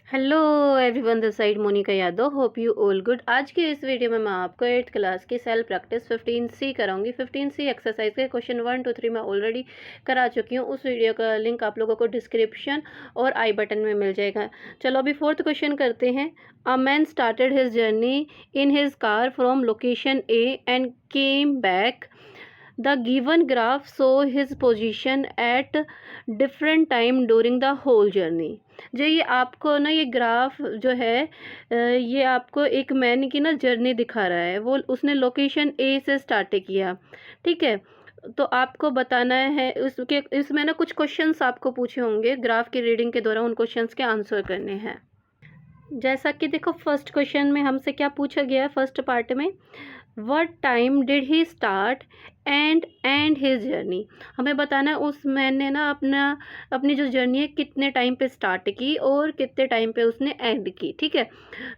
Hello everyone, this side Monika Yadav. Hope you all good. आज की इस वीडियो में मैं आपको 8th क्लास की self practice 15C कराऊंगी। 15C exercise के क्वेश्चन 1 2 3 मैं ऑलरेडी करा चुकी हूँ। उस वीडियो का लिंक आप लोगों को डिस्क्रिप्शन और आई बटन में मिल जाएगा। चलो अभी 4th क्वेश्चन करते हैं। A man started his journey in his car from location A and came back. The given graph show his position at different time during the whole journey। जो ये आपको ना ये ग्राफ जो है ये आपको एक मैन की ना जर्नी दिखा रहा है। वो उसने लोकेशन ए से स्टार्ट किया, ठीक है। तो आपको बताना है उसके इसमें ना कुछ क्वेश्चंस आपको पूछे होंगे ग्राफ की रीडिंग के दौरान, उन क्वेश्चंस के आंसर करने हैं। जैसा कि देखो फर्स्ट क्वेश्चन में हमसे क्या पूछा गया है, फर्स्ट पार्ट में what time did he start and and his journey. हमें बताना है उस मैन ने ना अपनी जो जर्नी है कितने टाइम पे स्टार्ट की और कितने टाइम पे उसने एंड की, ठीक है।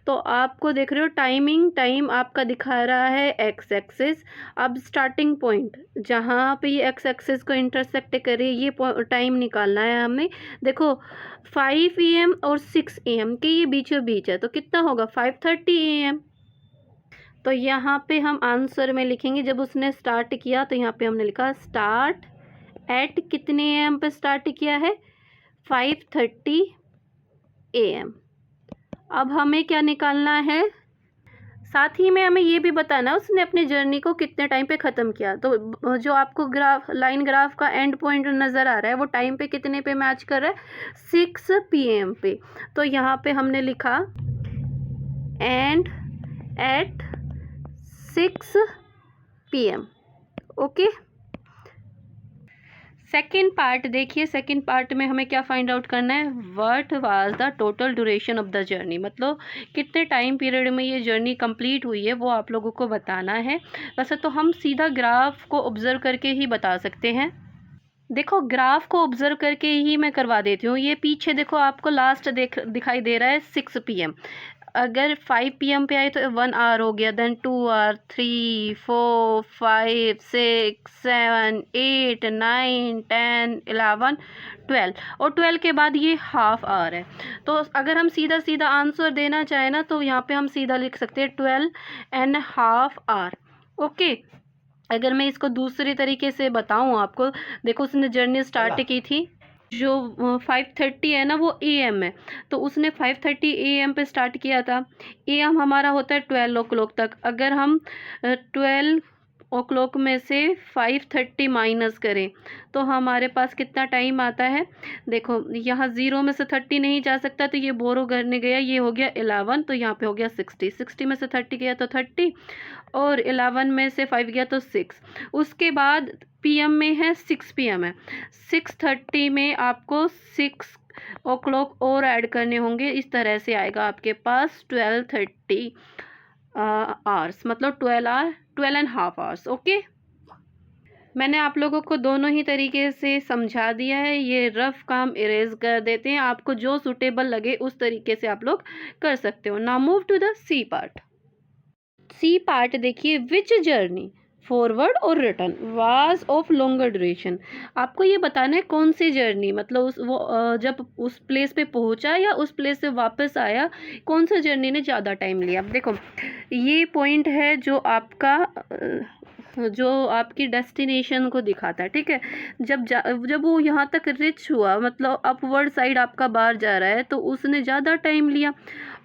तो आपको देख रहे हो टाइम आपका दिखा रहा है एक्स एक्सिस। अब स्टार्टिंग पॉइंट जहाँ पे ये एक्स एक्सिस को इंटरसेक्ट करे ये टाइम निकालना है हमें। देखो 5 AM और 6 AM के ये बीचों बीच है, तो कितना होगा 5:30 AM। तो यहाँ पे हम आंसर में लिखेंगे जब उसने स्टार्ट किया, तो यहाँ पे हमने लिखा स्टार्ट एट कितने AM पे स्टार्ट किया है 5:30 AM। अब हमें क्या निकालना है, साथ ही में हमें ये भी बताना उसने अपनी जर्नी को कितने टाइम पे ख़त्म किया। तो जो आपको लाइन ग्राफ का एंड पॉइंट नज़र आ रहा है वो टाइम पे कितने पे मैच कर रहा है 6 PM पे। तो यहाँ पे हमने लिखा and at 6 PM। Okay, second part देखिए। सेकेंड पार्ट में हमें क्या फाइंड आउट करना है, what was the total duration of the journey. मतलब कितने टाइम पीरियड में ये जर्नी कंप्लीट हुई है वो आप लोगों को बताना है। वैसे तो हम सीधा ग्राफ को ऑब्जर्व करके ही बता सकते हैं। देखो ग्राफ को ऑब्जर्व करके ही मैं करवा देती हूँ। ये पीछे देखो आपको लास्ट दिखाई दे रहा है 6 PM। अगर 5 PM पे आए तो 1 आवर हो गया, देन 2 आवर, 3 4 5 6 7 8 9 10 11 12 और 12 के बाद ये हाफ आवर है। तो अगर हम सीधा सीधा आंसर देना चाहें ना तो यहाँ पे हम सीधा लिख सकते हैं 12.5 आवर। ओके, अगर मैं इसको दूसरे तरीके से बताऊँ आपको, देखो उसने जर्नी स्टार्ट की थी जो 5:30 है ना वो AM है, तो उसने 5:30 AM पे स्टार्ट किया था। AM हमारा होता है 12 o'clock तक। अगर हम 12 o'clock में से 5:30 माइनस करें तो हमारे पास कितना टाइम आता है। देखो यहाँ 0 में से 30 नहीं जा सकता, तो ये बोरो करने गया, ये हो गया 11, तो यहाँ पे हो गया 60 में से 30 गया तो 30 और 11 में से 5 गया तो 6। उसके बाद PM में है 6 PM है, 6:30 में आपको 6 o'clock और ऐड करने होंगे। इस तरह से आएगा आपके पास 12:30 आवर्स, मतलब 12.5 आवर्स। ओके, मैंने आप लोगों को दोनों ही तरीके से समझा दिया है। ये रफ काम इरेज कर देते हैं, आपको जो सूटेबल लगे उस तरीके से आप लोग कर सकते हो। Now move to the C part. C part देखिए, विच जर्नी फॉरवर्ड और return was of longer duration. आपको ये बताना है कौन सी जर्नी, मतलब जब उस प्लेस पे पहुंचा या उस प्लेस से वापस आया, कौन सा जर्नी ने ज़्यादा टाइम लिया। अब देखो ये पॉइंट है जो आपकी डेस्टिनेशन को दिखाता है, ठीक है। जब वो यहाँ तक रिच हुआ, मतलब अपवर्ड साइड आपका बाहर जा रहा है, तो उसने ज़्यादा टाइम लिया।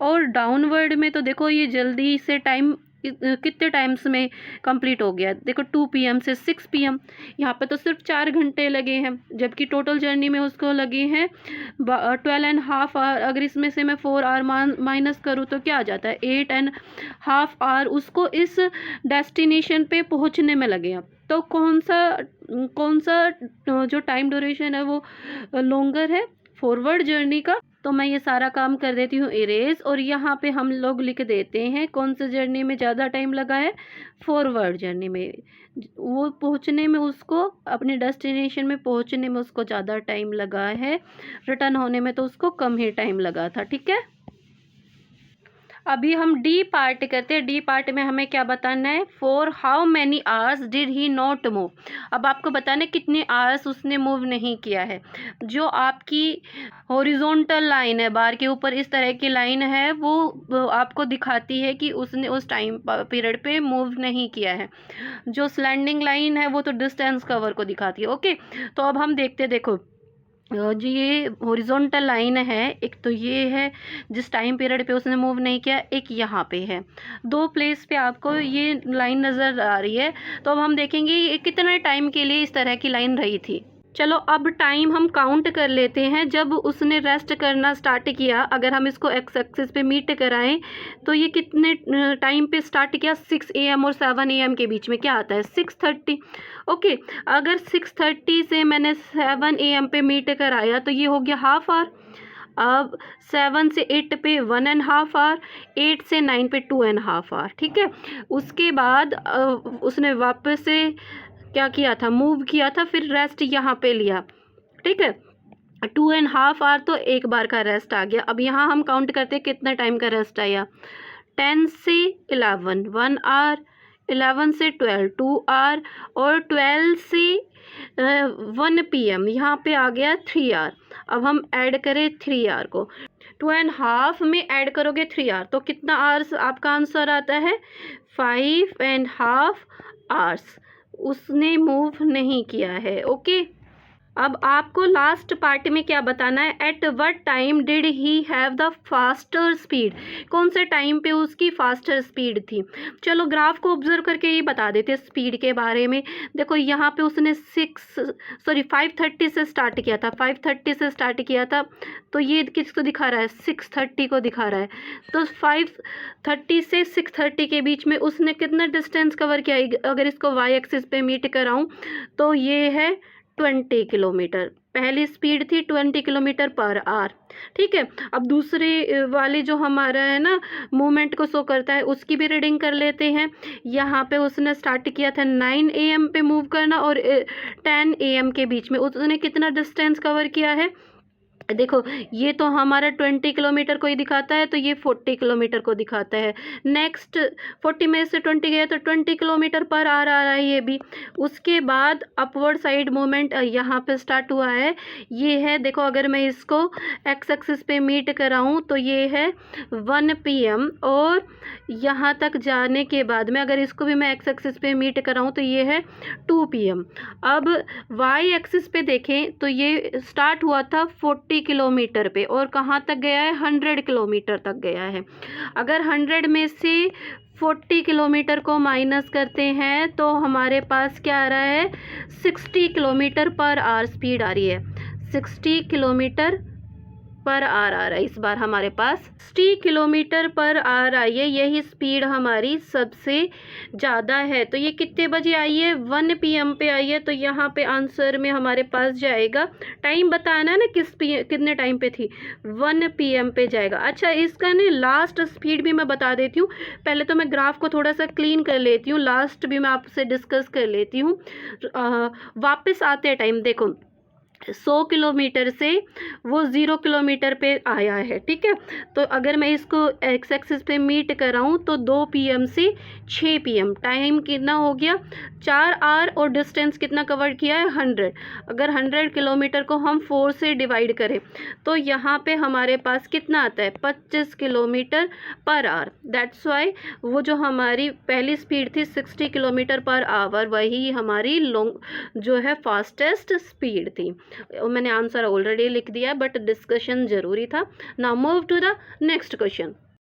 और डाउनवर्ड में तो देखो ये जल्दी से टाइम कितने टाइम्स में कंप्लीट हो गया। देखो 2 PM से 6 PM, यहाँ पे तो सिर्फ 4 घंटे लगे हैं, जबकि टोटल जर्नी में उसको लगे हैं 12.5 आवर। अगर इसमें से मैं 4 आवर माइनस करूँ तो क्या आ जाता है 8.5 आवर उसको इस डेस्टिनेशन पे पहुँचने में लगे हैं। तो कौन सा जो टाइम ड्यूरेशन है वो लॉन्गर है, फॉरवर्ड जर्नी का। तो मैं ये सारा काम कर देती हूँ इरेज, और यहाँ पे हम लोग लिख देते हैं कौन सी जर्नी में ज़्यादा टाइम लगा है, फॉरवर्ड जर्नी में। वो पहुँचने में उसको अपने डेस्टिनेशन में पहुँचने में उसको ज़्यादा टाइम लगा है, रिटर्न होने में तो उसको कम ही टाइम लगा था, ठीक है। अभी हम डी पार्ट करते हैं। डी पार्ट में हमें क्या बताना है, for how many hours did he not move. अब आपको बताना है कितने आवर्स उसने मूव नहीं किया है। जो आपकी हॉरिजॉन्टल लाइन है, बार के ऊपर इस तरह की लाइन है, वो आपको दिखाती है कि उसने उस टाइम पीरियड पे मूव नहीं किया है। जो स्लैंडिंग लाइन है वो तो डिस्टेंस कवर को दिखाती है। ओके, तो अब हम देखते हैं, देखो जो ये हॉरिजॉन्टल लाइन है, एक तो ये है जिस टाइम पीरियड पे उसने मूव नहीं किया, एक यहाँ पे है। दो प्लेस पे आपको ये लाइन नज़र आ रही है। तो अब हम देखेंगे ये कितने टाइम के लिए इस तरह की लाइन रही थी। चलो अब टाइम हम काउंट कर लेते हैं जब उसने रेस्ट करना स्टार्ट किया। अगर हम इसको एक्स एक्सिस पे मीट कराएं तो ये कितने टाइम पे स्टार्ट किया, 6 AM और 7 AM के बीच में क्या आता है, 6:30। ओके, अगर 6:30 से मैंने 7 AM पे मीट कराया तो ये हो गया हाफ आवर। अब 7 से 8 पे 1.5 आवर, 8 से 9 पे 2.5 आवर। ठीक है, उसके बाद उसने वापस से क्या किया था, मूव किया था, फिर रेस्ट यहाँ पे लिया। ठीक है, 2.5 आवर तो एक बार का रेस्ट आ गया। अब यहाँ हम काउंट करते हैं कितना टाइम का रेस्ट आया, 10 से 11 1 आवर, 11 से 12 2 आवर, और 12 से 1 PM यहाँ पे आ गया 3 आवर। अब हम ऐड करें 3 आवर को, 2.5 में ऐड करोगे 3 आवर तो कितना आवर्स आपका आंसर आता है, 5.5 आवर्स उसने मूव नहीं किया है। ओके, अब आपको लास्ट पार्ट में क्या बताना है, at what time did he have the faster speed. कौन से टाइम पे उसकी फास्टर स्पीड थी। चलो ग्राफ को ऑब्जर्व करके ये बता देते हैं स्पीड के बारे में। देखो यहाँ पे उसने 5:30 से स्टार्ट किया था, 5:30 से स्टार्ट किया था, तो ये किसको दिखा रहा है, 6:30 को दिखा रहा है। तो 5:30 से 6:30 के बीच में उसने कितना डिस्टेंस कवर किया। अगर इसको वाई एक्सिस पे मीट कराऊँ तो ये है 20 किलोमीटर। पहली स्पीड थी 20 किलोमीटर पर आवर। ठीक है, अब दूसरे वाले जो हमारा है ना मूवमेंट को शो करता है उसकी भी रीडिंग कर लेते हैं। यहाँ पे उसने स्टार्ट किया था 9 AM पे मूव करना, और 10 AM के बीच में उसने कितना डिस्टेंस कवर किया है। देखो ये तो हमारा 20 किलोमीटर को ही दिखाता है, तो ये 40 किलोमीटर को दिखाता है। नेक्स्ट 40 में से 20 गया तो 20 किलोमीटर पर आ रहा है ये भी। उसके बाद अपवर्ड साइड मूवमेंट यहाँ पे स्टार्ट हुआ है, ये है देखो, अगर मैं इसको एक्स एक्सिस पे मीट कराऊँ तो ये है 1 PM, और यहाँ तक जाने के बाद में अगर इसको भी मैं एक्स एक्सिस पे मीट कराऊँ तो ये है 2 PM। अब वाई एक्सिस पे देखें तो ये स्टार्ट हुआ था 40 किलोमीटर पे, और कहाँ तक गया है, 100 किलोमीटर तक गया है। अगर 100 में से 40 किलोमीटर को माइनस करते हैं तो हमारे पास क्या आ रहा है, 60 किलोमीटर पर आवर स्पीड आ रही है। 60 किलोमीटर पर आवर आ रहा है इस बार हमारे पास, 60 किलोमीटर पर आवर आई है। यही स्पीड हमारी सबसे ज़्यादा है। तो ये कितने बजे आई है, 1 PM पे आई है। तो यहाँ पे आंसर में हमारे पास जाएगा, टाइम बताना है ना कितने टाइम पे थी, 1 PM पे जाएगा। अच्छा, इसका ना लास्ट स्पीड भी मैं बता देती हूँ। पहले तो मैं ग्राफ को थोड़ा सा क्लीन कर लेती हूँ, लास्ट भी मैं आपसे डिस्कस कर लेती हूँ। वापस आते टाइम देखो 100 किलोमीटर से वो 0 किलोमीटर पे आया है। ठीक है, तो अगर मैं इसको एक्स एक्सिस पे मीट कराऊँ तो 2 PM से 6 PM टाइम कितना हो गया, 4 आवर, और डिस्टेंस कितना कवर किया है, 100। अगर 100 किलोमीटर को हम 4 से डिवाइड करें तो यहाँ पे हमारे पास कितना आता है, 25 kilometre per hour. That's why वो जो हमारी पहली स्पीड थी 60 किलोमीटर पर आवर, वही हमारी लॉन्ग जो है फास्टेस्ट स्पीड थी। मैंने आंसर ऑलरेडी लिख दिया, बट डिस्कशन ज़रूरी था। Now move to the next question.